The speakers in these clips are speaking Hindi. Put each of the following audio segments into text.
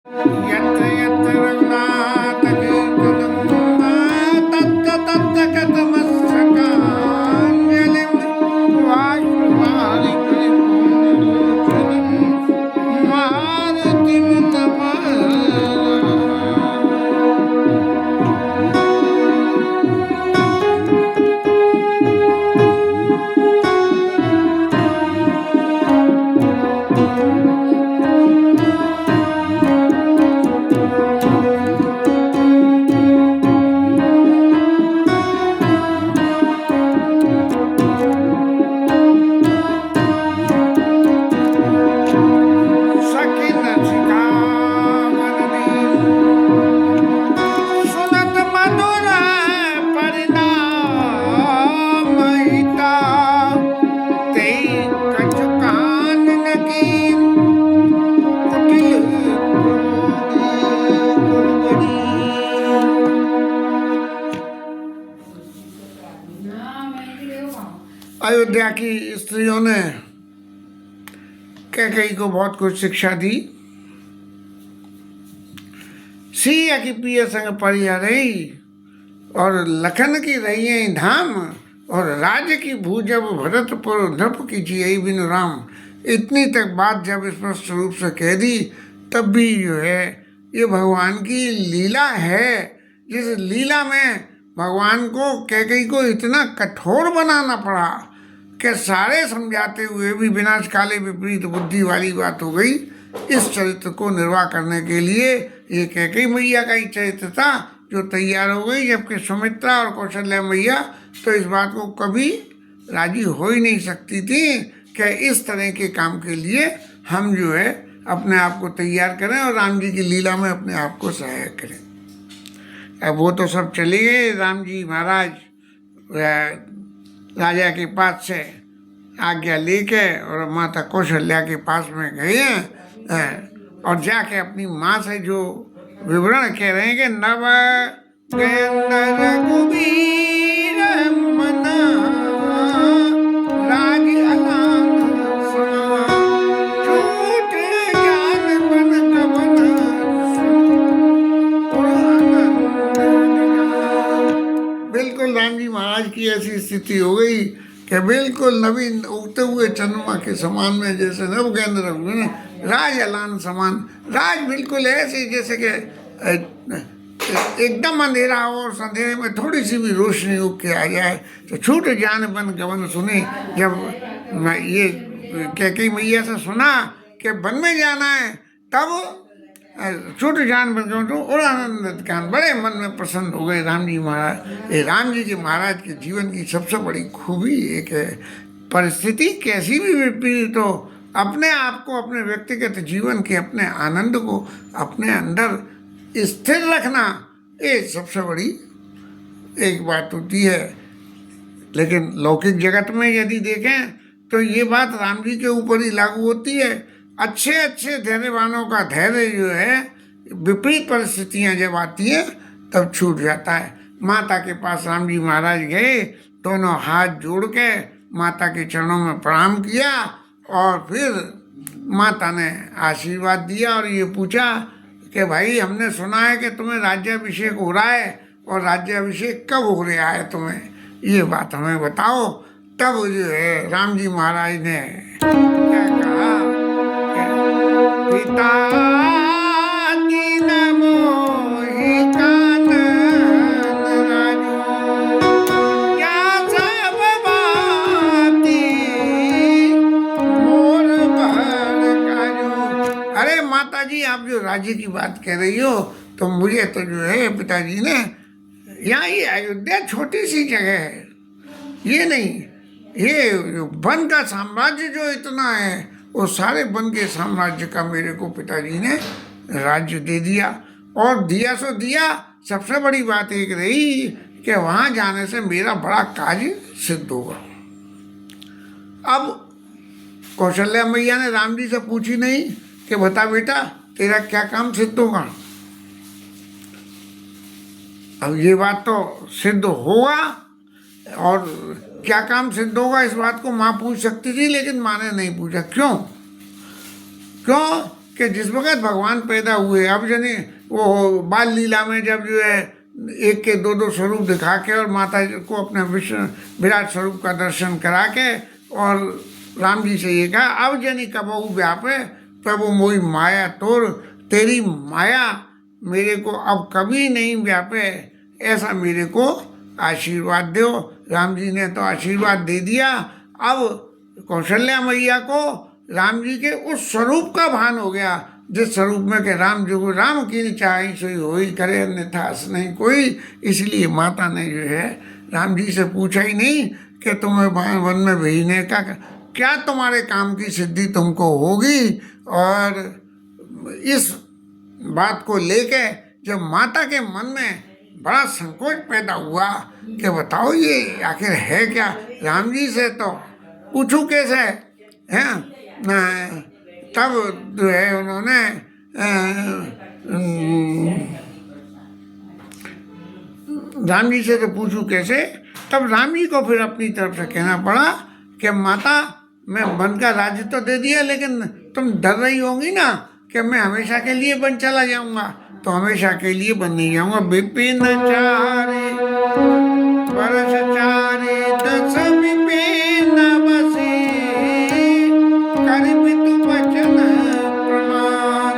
यत्र यत्र रघुनाथ कीर्तनं तत्र तत्र कथमस्तकाञ्जलिं बाष्पवारि परिपूर्णलोचनं मारुतिं सखिन शिखामणिं सुनत मधुर परिणामहिता ते कछु कानन कीन कुटिल गुरुवरी। अयोध्या की स्त्रियों ने कैकेयी को बहुत कुछ शिक्षा दी। सिया की पिया संग परिया रही और लखन की रही धाम और राज्य की भूजब भरतपुर नृप की जियई बिनु राम। इतनी तक बात जब स्पष्ट रूप से कह दी तब भी जो है ये भगवान की लीला है। जिस लीला में भगवान को कैकेयी को इतना कठोर बनाना पड़ा कि सारे समझाते हुए भी विनाश काले विपरीत बुद्धि वाली बात हो गई। इस चरित्र को निर्वाह करने के लिए ये कैकेयी मैया का ही चरित्र था जो तैयार हो गई, जबकि सुमित्रा और कौशल्या मैया तो इस बात को कभी राजी हो ही नहीं सकती थी कि इस तरह के काम के लिए हम जो है अपने आप को तैयार करें और राम जी की लीला में अपने आप को सहायक करें। अब वो तो सब चले गए। राम जी महाराज राजा के पास से आज्ञा लेके और माता कौशल्या के पास में गए हैं और जाके अपनी माँ से जो विवरण कह रहे हैं कि नव रघुबीर मना राज अलान समा छूट जान बन कवन बिल्कुल राम जी महाराज की ऐसी स्थिति हो गई कि बिल्कुल नवीन उगते हुए चंद्रमा के समान में, जैसे नवगेंद्र राज अलान समान। राज बिल्कुल ऐसे जैसे कि एकदम अंधेरा हो और अंधेरे में थोड़ी सी भी रोशनी उग के आ जाए तो छूट जान बन गवन सुने। जब ये कैकेयी मैया से सुना कि वन में जाना है तब छूट जान बन गवन तो और आनंद कान बड़े मन में प्रसन्न हो गए राम जी महाराज। ये राम जी के महाराज के जीवन की सबसे बड़ी खूबी एक है, परिस्थिति कैसी भी विपरीत हो अपने आप को, अपने व्यक्तिगत जीवन के अपने आनंद को अपने अंदर स्थिर रखना, ये सबसे बड़ी एक बात होती है। लेकिन लौकिक जगत में यदि देखें तो ये बात राम जी के ऊपर ही लागू होती है। अच्छे अच्छे धैर्यवानों का धैर्य जो है विपरीत परिस्थितियां जब आती हैं तब छूट जाता है। माता के पास राम जी महाराज गए, दोनों हाथ जोड़ के माता के चरणों में प्रणाम किया और फिर माता ने आशीर्वाद दिया और ये पूछा कि भाई हमने सुना है कि तुम्हें राज्याभिषेक हो रहा है और राज्याभिषेक कब हो रहा है तुम्हें, ये बात हमें बताओ। तब जो है राम जी महाराज ने क्या कहा, पिता दीन मोहि कानन राजू, क्या सब बाती मोर भर काजू। अरे माता जी, आप जो राज्य की बात कह रही हो तो मुझे तो जो है पिताजी ने, यहाँ ये अयोध्या छोटी सी जगह है, ये नहीं, ये वन का साम्राज्य जो इतना है वो सारे वन के साम्राज्य का मेरे को पिताजी ने राज्य दे दिया। और दिया सो दिया, सबसे बड़ी बात एक रही कि वहाँ जाने से मेरा बड़ा कार्य सिद्ध होगा। अब कौशल्या मैया ने राम जी से पूछी नहीं कि बता बेटा तेरा क्या काम सिद्ध होगा। अब ये बात तो सिद्ध होगा, और क्या काम सिद्ध होगा इस बात को माँ पूछ सकती थी, लेकिन माँ ने नहीं पूछा। क्यों? कि जिस वक्त भगवान पैदा हुए, अब जानी वो बाल लीला में जब जो है एक के दो स्वरूप दिखा के और माता जी को अपने विराट स्वरूप का दर्शन करा के और राम जी से ये कहा, अब जनी कबहू व्यापे प्रभु मोई माया तोर, तेरी माया मेरे को अब कभी नहीं व्यापे, ऐसा मेरे को आशीर्वाद दो। राम जी ने तो आशीर्वाद दे दिया। अब कौशल्या मैया को राम जी के उस स्वरूप का भान हो गया जिस स्वरूप में के राम जो राम की चाही सोई होई करे, अन्यथा नहीं कोई। इसलिए माता ने जो है राम जी से पूछा ही नहीं कि तुम्हें वन में भेजने का क्या तुम्हारे काम की सिद्धि तुमको होगी। और इस बात को लेके जब माता के मन में बड़ा संकोच पैदा हुआ कि बताओ ये आखिर है क्या, राम जी से तो पूछूं कैसे हैं। तब जो है उन्होंने राम जी से तो पूछूं कैसे। तब राम जी को फिर अपनी तरफ से कहना पड़ा कि माता मैं वन का राज्य तो दे दिया, लेकिन तुम डर रही होंगी ना कि मैं हमेशा के लिए वन चला जाऊंगा। तो हमेशा के लिए वन नहीं जाऊंगा। विपिन चारे वर्ष चारे दस विपिन बसे, कर पितु वचन प्रमाण,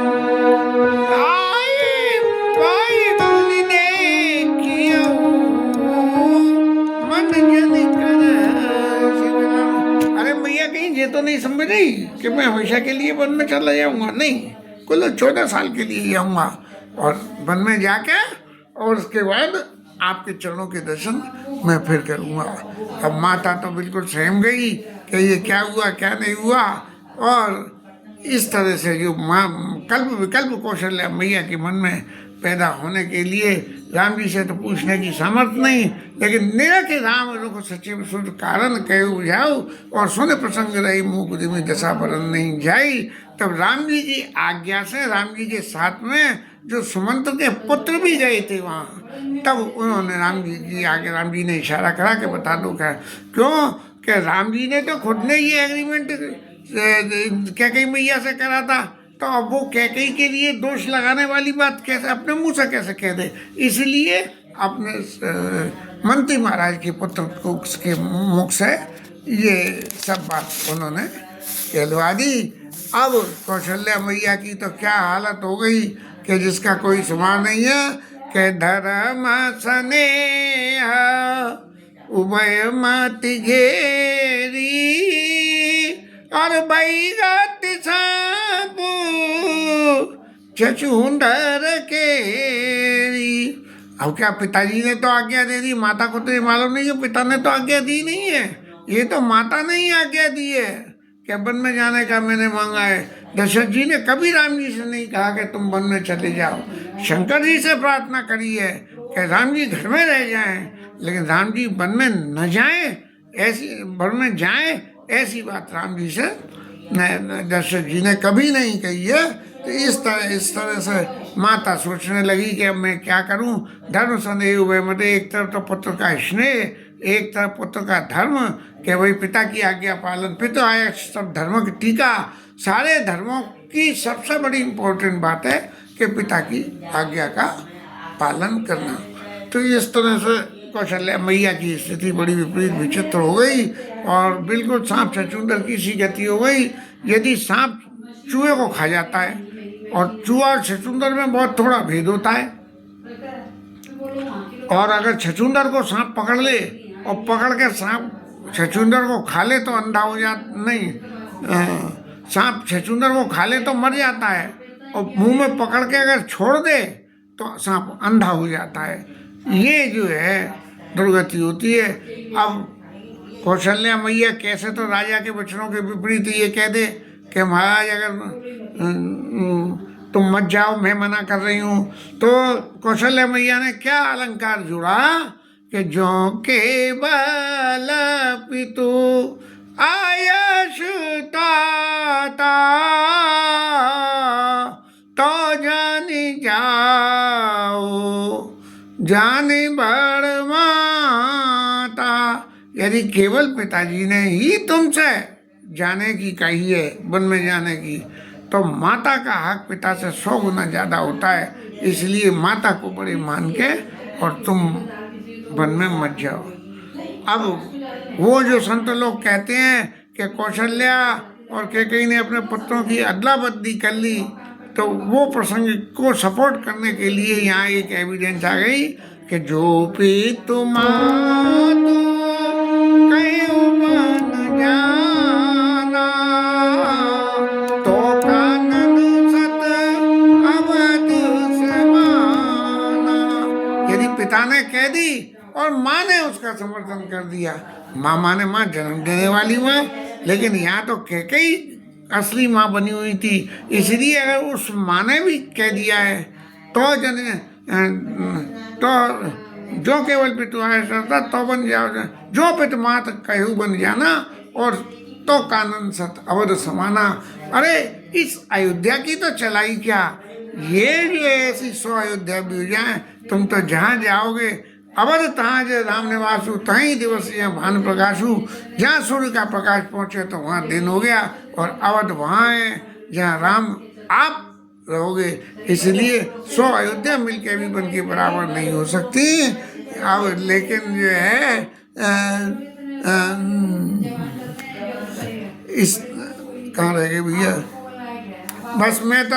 आए पाई बोली देखियो, मन जन कर शिवराम। अरे मैया कहीं ये तो नहीं समझ रही कि मैं हमेशा के लिए वन में चला जाऊंगा, नहीं, कुल 14 साल के लिए जाऊंगा और वन में जाके और उसके बाद आपके चरणों के दर्शन मैं फिर करूंगा। अब माता तो बिल्कुल सहम गई कि ये क्या हुआ क्या नहीं हुआ। और इस तरह से जो कल्प विकल्प कौशल्या मैया के मन में पैदा होने के लिए राम जी से तो पूछने की सामर्थ्य नहीं, लेकिन निरा के राम रुख सचिव सुर कारण कहे बुझाओ, और सुन प्रसंग रही मुँह बुद्धि में दशा बरन नहीं जाई। तब राम जी की आज्ञा से राम जी के साथ में जो सुमंत के पुत्र भी गए थे वहाँ, तब उन्होंने राम जी की आगे राम जी ने इशारा करा कि बता दो क्या, क्यों कि राम जी ने तो खुद ने ये एग्रीमेंट कैकेयी मैया से करा था। तो अब वो कैकेयी के लिए दोष लगाने वाली बात कैसे अपने मुंह से कैसे कह दे। इसलिए अपने मंत्री महाराज के पुत्र को उसके मुख से ये सब बात उन्होंने कहलवा दी। अब कौशल्या मैया की तो क्या हालत हो गई कि जिसका कोई सुमार नहीं है कि धर्म स्नेह उभय मति घेरी, और बैगत सांप छछूंदर केरी। अब क्या पिताजी ने तो आज्ञा दे दी, माता को तो ये मालूम नहीं है पिता ने तो आज्ञा दी नहीं है, ये तो माता ने ही आज्ञा दी है कि वन में जाने का मैंने मांगा है। दशरथ जी ने कभी राम जी से नहीं कहा कि तुम वन में चले जाओ, शंकर जी से प्रार्थना करी है कि राम जी घर में रह जाएं, लेकिन राम जी वन में न जाएं, ऐसी वन में जाएं ऐसी बात राम जी से दशरथ जी ने कभी नहीं कही है। तो इस तरह से माता सोचने लगी कि अब मैं क्या करूं। धर्म संदेह हुए मतलब एक तरफ तो पुत्र का स्नेह, एक तरफ पुत्र का धर्म कि भाई पिता की आज्ञा पालन, पिता आया सब धर्मों की टीका। सारे धर्मों की सबसे बड़ी इम्पोर्टेंट बात है कि पिता की आज्ञा का पालन करना। तो इस तरह से कौशल्या मैया की स्थिति बड़ी विपरीत विचित्र हो गई और बिल्कुल सांप छछूंदर की सी गति हो गई। यदि सांप चूहे को खा जाता है और चूहा और छछूंदर में बहुत थोड़ा भेद होता है, और अगर छछूंदर को सांप पकड़ ले और पकड़ के सांप छछूंदर को खा ले तो अंधा हो जाता नहीं, सांप छछूंदर को खा ले तो मर जाता है, और मुंह में पकड़ के अगर छोड़ दे तो सांप अंधा हो जाता है। ये जो है दुर्गति होती है। अब कौशल्या मैया कैसे तो राजा के वचनों के विपरीत ये कह दे कि महाराज अगर तुम मत जाओ, मैं मना कर रही हूँ। तो कौशल्या मैया ने क्या अलंकार जुड़ा कि जो के बल पितु आयशुताता, तो जानी जाओ जाने बड़ माता। यदि केवल पिताजी ने ही तुमसे जाने की कही है वन में जाने की, तो माता का हक पिता से 100 गुना ज़्यादा होता है। इसलिए माता को बड़े मान के और तुम वन में मत जाओ। अब वो जो संत लोग कहते हैं कि कौशल्या और कैकेयी ने अपने पुत्रों की अदला बदली कर ली, तो वो प्रसंग को सपोर्ट करने के लिए यहाँ एक एविडेंस आ गई कि जो पितु मातु कहियो मन जाना, तो कानन सत अवध समाना। यदि पिता ने कह दी और माँ ने उसका समर्थन कर दिया, माँ ने माँ जन्म देने वाली माँ, लेकिन यहाँ तो कैकेयी असली माँ बनी हुई थी। इसलिए अगर उस माँ ने भी कह दिया है तो जो केवल पितु आए सरता तो बन जाओ, जो पितु मात कहू बन जाना, और तो कानन सत अवध समाना। अरे इस अयोध्या की तो चलाई क्या, ये जो ऐसी 100 अयोध्या भी हो जाए, तुम तो जहाँ जाओगे अवध तहाँ जे राम निवासु, तहीं दिवस यहाँ भानु प्रकाशु। जहाँ सूर्य का प्रकाश पहुँचे तो वहाँ दिन हो गया, और अवध वहाँ है जहाँ राम आप रहोगे। इसलिए 100 अयोध्या मिलके भी बन के बराबर नहीं हो सकती। अब लेकिन जो है इस कहाँ रह गए भैया, बस मैं तो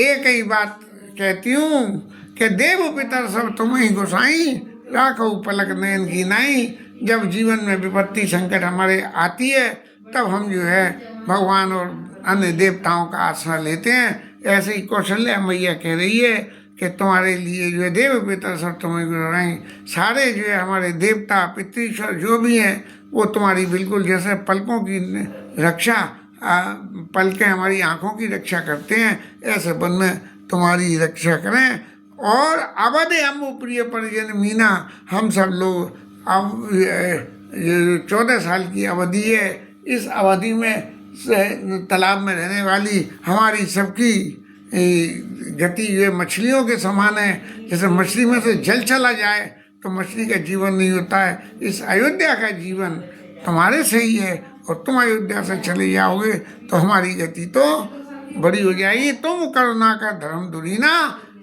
एक ही बात कहती हूँ कि देव पितर सब तुम ही गोसाई, राखो पलक नयन की नाई। जब जीवन में विपत्ति संकट हमारे आती है, तब हम जो है भगवान और अन्य देवताओं का आश्रय लेते हैं। ऐसे ही कौशल्या मैया कह रही है कि तुम्हारे लिए जो है देव पितर सब तुम ही गोसाई, सारे जो है हमारे देवता पितृश्वर जो भी हैं वो तुम्हारी बिल्कुल जैसे पलकों की रक्षा, पलकें हमारी आँखों की रक्षा करते हैं, ऐसे वन में तुम्हारी रक्षा करें। और अवध अम्बु प्रिय परिजन मीना, हम सब लोग अब 14 साल की अवधि है, इस अवधि में तालाब में रहने वाली हमारी सबकी गति ये मछलियों के समान है। जैसे मछली में से जल चला जाए तो मछली का जीवन नहीं होता है, इस अयोध्या का जीवन तुम्हारे से ही है, और तुम अयोध्या से चले जाओगे तो हमारी गति तो बड़ी हो जाएगी। तुम करुणा का धर्म धुरीना,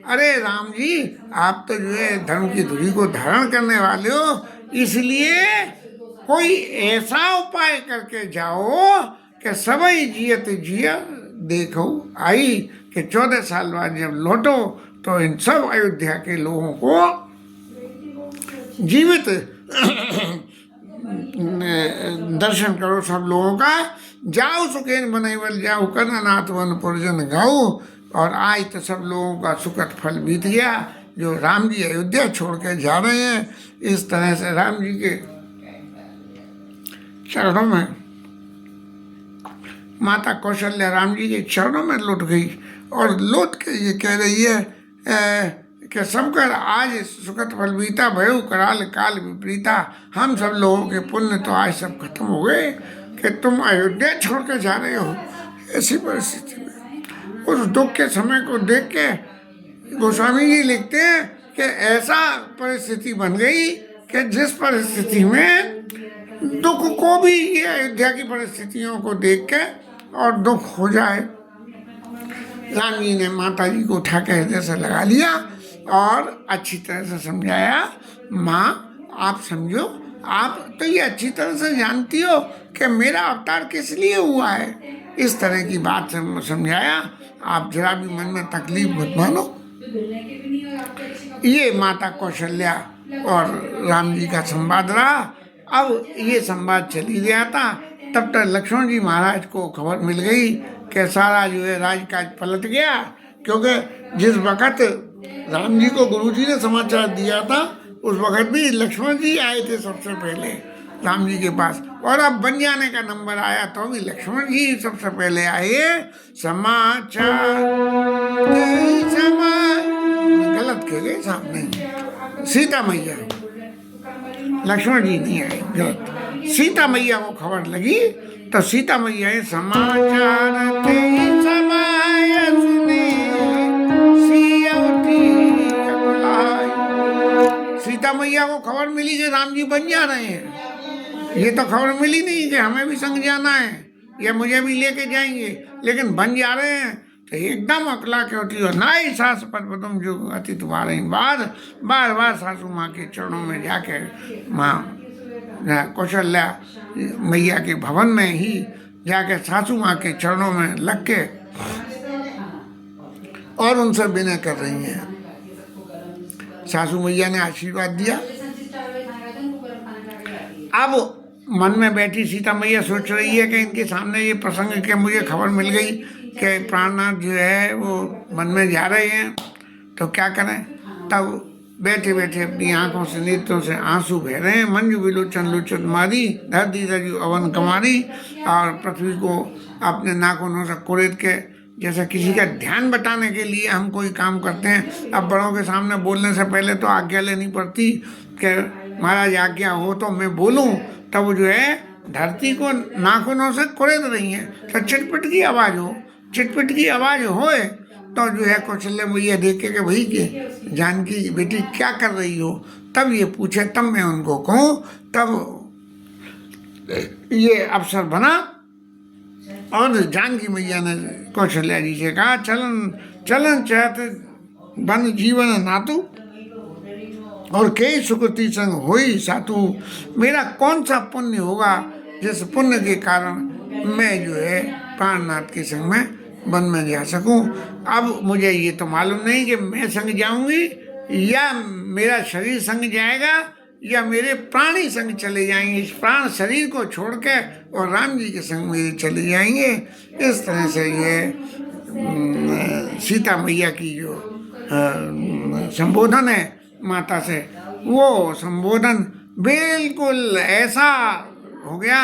अरे राम जी आप तो जो है धर्म की धुरी को धारण करने वाले हो, इसलिए कोई ऐसा उपाय करके जाओ कि सबई जियत जिया देखो आई, कि 14 साल बाद जब लौटो तो इन सब अयोध्या के लोगों को जीवित दर्शन करो सब लोगों का। जाओ सुखेन बनैवल जाओ, कननाथ वन पुरजन गाओ। और आज तो सब लोगों का सुखद फल बीत गया, जो राम जी अयोध्या छोड़ के जा रहे हैं। इस तरह से राम जी के चरणों में माता कौशल्या राम जी के चरणों में लौट गई, और लौट के ये कह रही है कि सबकर आज सुखद फल बीता, भयो कराल काल विपरीता। हम सब लोगों के पुण्य तो आज सब खत्म हो गए कि तुम अयोध्या छोड़ के जा रहे हो। ऐसी परिस्थिति में उस दुख के समय को देख के गोस्वामी जी लिखते हैं कि ऐसा परिस्थिति बन गई कि जिस परिस्थिति में दुख को भी ये अयोध्या की परिस्थितियों को देख के और दुख हो जाए। राम जी ने माता जी को उठा के हृदय से लगा लिया और अच्छी तरह से समझाया, माँ आप समझो, आप तो ये अच्छी तरह से जानती हो कि मेरा अवतार किस लिए हुआ है। इस तरह की बात समझाया, आप जरा भी मन में तकलीफ मत मानो। ये माता कौशल्या और राम जी का संवाद रहा। अब ये संवाद चली गया था, तब तक लक्ष्मण जी महाराज को खबर मिल गई कि सारा जो है राजकाज पलट गया, क्योंकि जिस वक़्त राम जी को गुरु जी ने समाचार दिया था उस वक़्त भी लक्ष्मण जी आए थे सबसे पहले राम जी के पास, और अब बन जाने का नंबर आया तो भी लक्ष्मण जी सबसे पहले आए। समाचार गलत कह गए सामने, सीता मैया, लक्ष्मण जी नहीं आए, गलत। सीता मैया को खबर लगी तो सीता मैया समाचार समय सुने सीता मैया को खबर मिली कि राम जी बन जा रहे हैं। ये तो खबर मिली नहीं कि हमें भी संग जाना है, या मुझे भी लेके जाएंगे, लेकिन बन जा रहे हैं तो एकदम अकला के होती हो। ना ही सास पर तुम जो अति तुम्हारे बार बार बार सासू माँ के चरणों में जाके माँ कौशल्या मैया के भवन में ही जाके सासू माँ के चरणों में लग के और उनसे विनय कर रही हैं। सासू मैया ने आशीर्वाद दिया। अब मन में बैठी सीता मैया सोच रही है कि इनके सामने ये प्रसंग के मुझे खबर मिल गई कि प्राणनाथ जो है वो वन में जा रहे हैं, तो क्या करें। तब बैठे बैठे अपनी आंखों से नेत्रों से आंसू बह रहे हैं। मंजू विलोचन लोचन मारी, धरती रजू अवन कमारी, और पृथ्वी को अपने नाखूनों से कुरेद के, जैसे किसी का ध्यान बटाने के लिए हम कोई काम करते हैं। अब बड़ों के सामने बोलने से पहले तो आज्ञा लेनी पड़ती कि महाराज आज्ञा हो तो मैं बोलूं, तब वो जो है धरती को नाखूनों से कुरेद रही हैं। तो चिटपिट की आवाज़ हो, चिटपिट की आवाज़ होए तो जो है कौशल्या मैया देखे कि भाई कि जानकी बेटी क्या कर रही हो, तब ये पूछे, तब मैं उनको कहूँ। तब ये अवसर बना और जानकी मैया ने कौशल्या जी से कहा, चलन चलन चाहते बन जीवन नातू, और कई सुकृति संग होई सातु। मेरा कौन सा पुण्य होगा जिस पुण्य के कारण मैं जो है प्राणनाथ के संग में वन में जा सकूं। अब मुझे ये तो मालूम नहीं कि मैं संग जाऊंगी या मेरा शरीर संग जाएगा या मेरे प्राणी संग चले जाएंगे। इस प्राण शरीर को छोड़ के और राम जी के संग मेरे चले जाएंगे। इस तरह से ये सीता मैया की जो संबोधन है माता से, वो संबोधन बिल्कुल ऐसा हो गया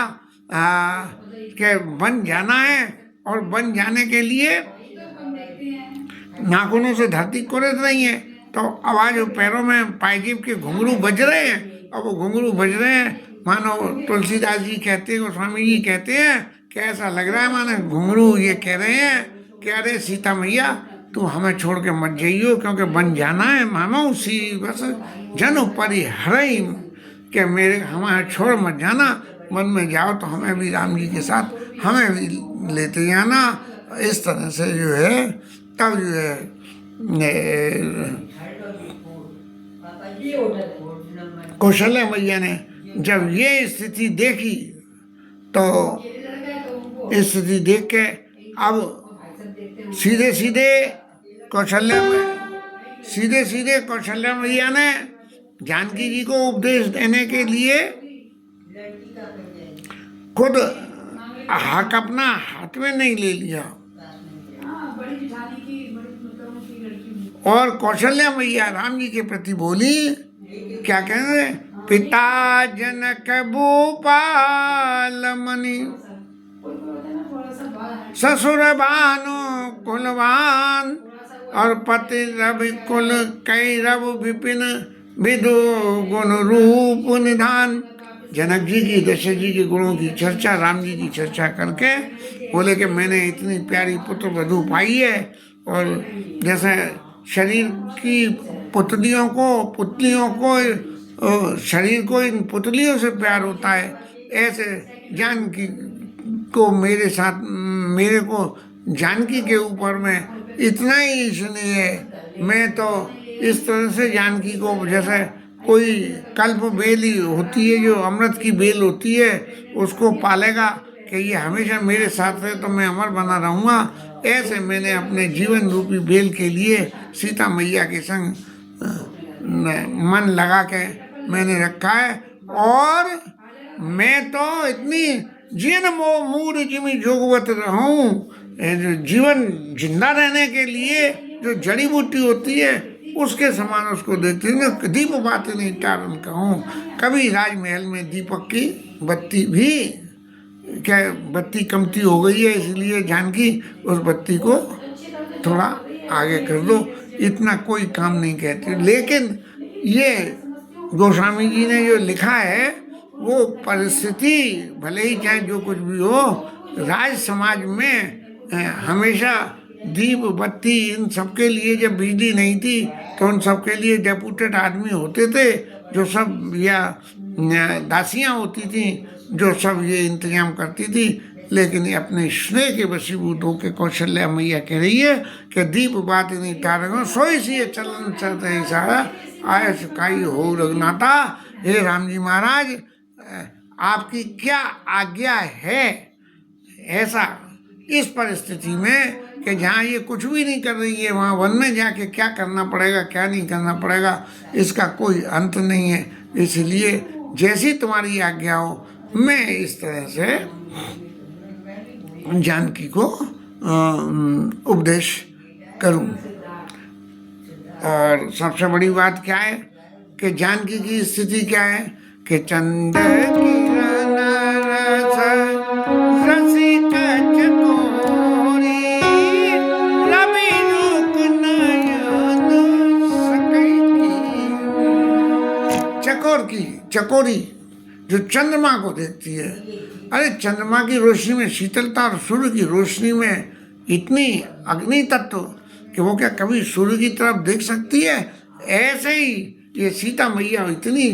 कि बन जाना है, और बन जाने के लिए नाखूनों से धरती कुरेद रही है। तो आवाज़ पैरों में पायजेब के घुंघरू बज रहे हैं, और वो घुंघरू बज रहे हैं मानो तुलसीदास जी कहते हैं, गोस्वामी जी कहते हैं कि ऐसा लग रहा है मानो घुंघरू ये कह रहे हैं कि अरे सीता मैया तू हमें छोड़ के मत जाइयो, क्योंकि बन जाना है। मानो उसी बस जन परिहरई कि मेरे हमें छोड़ मत जाना, वन में जाओ तो हमें भी राम जी के साथ हमें भी लेते जाना। इस तरह से जो है तब जो है कौशल्या मैया ने जब ये स्थिति देखी तो स्थिति देख के अब सीधे सीधे कौशल्या मैया ने जानकी जी को उपदेश देने के लिए खुद हक अपना हाथ में नहीं ले लिया, और कौशल्या मैया राम जी के प्रति बोली, क्या कहेंगे, पिता जनक भूपाल मणि ससुर भानु कुलवान, और पति रवि कुल कई रव विपिन विदु गुण रूप निधान। जनक जी की, दशरथ जी के गुणों की चर्चा, राम जी की चर्चा करके बोले कि मैंने इतनी प्यारी पुत्र वधू पाई है। और जैसे शरीर की पुतलियों को शरीर को इन पुतलियों से प्यार होता है, ऐसे जानकी को मेरे साथ, मेरे को जानकी के ऊपर में इतना ही स्नेह है। मैं तो इस तरह से जानकी को, जैसे कोई कल्प बेली होती है जो अमृत की बेल होती है, उसको पालेगा कि ये हमेशा मेरे साथ रहे तो मैं अमर बना रहूँगा, ऐसे मैंने अपने जीवन रूपी बेल के लिए सीता मैया के संग मन लगा के मैंने रखा है। और मैं तो इतनी जिन मो मूर जिमी जोगवत रहूं, जीवन जिंदा रहने के लिए जो जड़ी बूटी होती है उसके समान उसको देखती हूँ। दीप बात नहीं टारन कहूँ, कभी राजमहल में दीपक की बत्ती भी क्या बत्ती कमती हो गई है, इसलिए जानकी उस बत्ती को थोड़ा आगे कर दो, इतना कोई काम नहीं कहती। लेकिन ये गोस्वामी जी ने जो लिखा है वो परिस्थिति भले ही चाहे जो कुछ भी हो, राज समाज में हमेशा दीप बत्ती इन सबके लिए जब बिजली नहीं थी तो उन सबके लिए डेपुटेड आदमी होते थे जो सब, या दासियां होती थी जो सब ये इंतजाम करती थी लेकिन ये अपने स्नेह के वशीभूत होकर कौशल्या मैया कह रही है कि दीप बात नहीं तारगो सोई सी चलन चलते सारा आय सुखाई हो रघुनाथा। हे राम जी महाराज, आपकी क्या आज्ञा है ऐसा इस परिस्थिति में कि जहाँ ये कुछ भी नहीं कर रही है, वहाँ वन में जाके क्या करना पड़ेगा क्या नहीं करना पड़ेगा इसका कोई अंत नहीं है। इसलिए जैसी तुम्हारी आज्ञा हो मैं इस तरह से जानकी को उपदेश करूं। और सबसे बड़ी बात क्या है कि जानकी की स्थिति क्या है कि चंद किरण रस रसिक चकोरी रवि रूप नयन सकई की। चकोरी जो चंद्रमा को देखती है, अरे चंद्रमा की रोशनी में शीतलता और सूर्य की रोशनी में इतनी अग्नि तत्व कि वो क्या कभी सूर्य की तरफ देख सकती है। ऐसे ही ये सीता मैया इतनी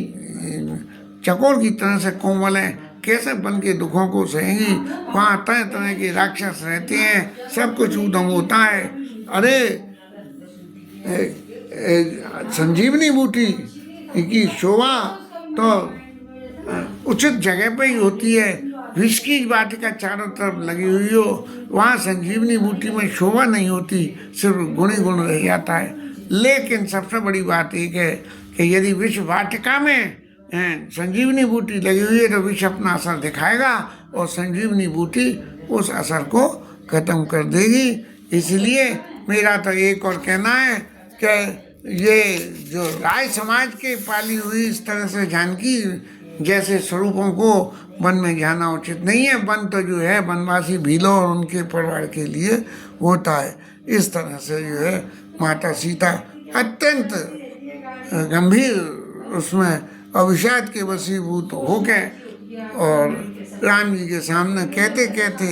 चकोर की तरह से कोमल है, कैसे बन के दुखों को सहेंगी। वहाँ तरह तरह के राक्षस रहते हैं, सब कुछ उदम होता है। अरे संजीवनी बूटी की शोभा तो उचित जगह पे ही होती है। विष की वाटिका चारों तरफ लगी हुई हो, वहाँ संजीवनी बूटी में शोभा नहीं होती, सिर्फ गुण ही गुण रह जाता है। लेकिन सबसे बड़ी बात एक है कि यदि विष वाटिका में संजीवनी बूटी लगी हुई है तो विष अपना असर दिखाएगा और संजीवनी बूटी उस असर को खत्म कर देगी। इसलिए मेरा तो एक और कहना है कि ये जो राय समाज के पाली हुई इस तरह से जानकी जैसे स्वरूपों को वन में जाना उचित नहीं है। वन तो जो है वनवासी भीलों और उनके परिवार के लिए होता है। इस तरह से जो है माता सीता अत्यंत गंभीर उसमें अविषाद के वशीभूत होके और राम जी के सामने कहते कहते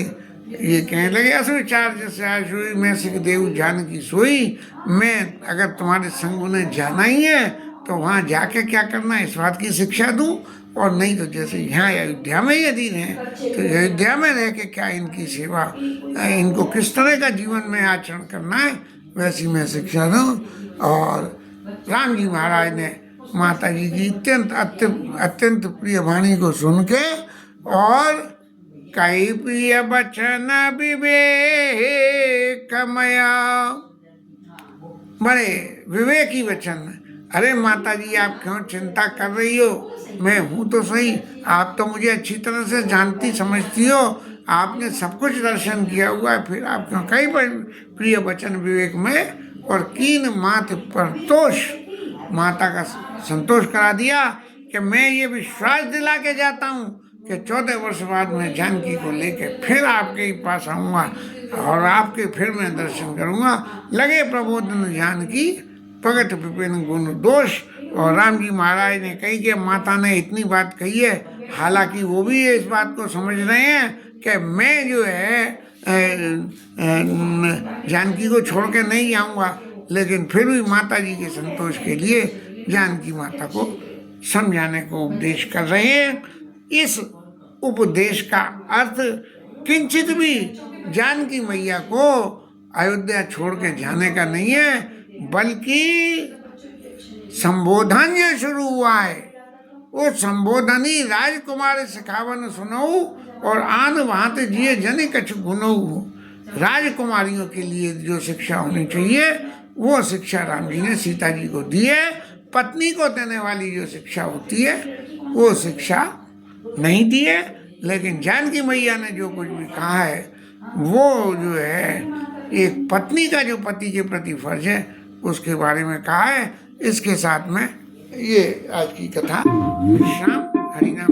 ये कहने लगे, असुविचार जैसे आज हुई मैं सिख देव जानकी सोई। मैं अगर तुम्हारे संग उन्हें जाना ही है तो वहाँ जाके क्या करना है इस बात की शिक्षा दूँ, और नहीं तो जैसे यहाँ अयोध्या में यदि हैं तो अयोध्या में रह के क्या इनकी सेवा, इनको किस तरह का जीवन में आचरण करना है वैसी मैं शिक्षा दूँ। और राम जी महाराज ने माता जी की अत्यंत प्रिय वाणी को सुन के और कई प्रिय बचन विवेकमया, बड़े विवेकी वचन। अरे माता जी आप क्यों चिंता कर रही हो, मैं हूँ तो सही, आप तो मुझे अच्छी तरह से जानती समझती हो, आपने सब कुछ दर्शन किया हुआ है, फिर आप क्यों कई प्रिय वचन विवेक में। और कीन मात परतोष, माता का संतोष करा दिया कि मैं ये विश्वास दिला के जाता हूँ कि 14 वर्ष बाद मैं जानकी को लेके फिर आपके ही पास आऊँगा और आपके फिर मैं दर्शन करूँगा। लगे प्रबोधन जानकी प्रगट विपिन गुण दोष। और राम जी महाराज ने कही कि माता ने इतनी बात कही है, हालांकि वो भी इस बात को समझ रहे हैं कि मैं जो है जानकी को छोड़ के नहीं जाऊँगा, लेकिन फिर भी माता जी के संतोष के लिए जानकी माता को समझाने को उपदेश कर रहे हैं। इस उपदेश का अर्थ किंचित भी जानकी मैया को अयोध्या छोड़ के जाने का नहीं है, बल्कि संबोधन जो शुरू हुआ है वो संबोधन ही राजकुमार सिखावन सुनऊ और आन भांत जिए जन कछु गुनऊ। राजकुमारियों के लिए जो शिक्षा होनी चाहिए वो शिक्षा राम जी ने सीता जी को दी है। पत्नी को देने वाली जो शिक्षा होती है वो शिक्षा नहीं दी है, लेकिन जानकी मैया ने जो कुछ भी कहा है वो जो है एक पत्नी का जो पति के प्रति फर्ज है उसके बारे में कहा है। इसके साथ में ये आज की कथा विश्राम। हरिनाम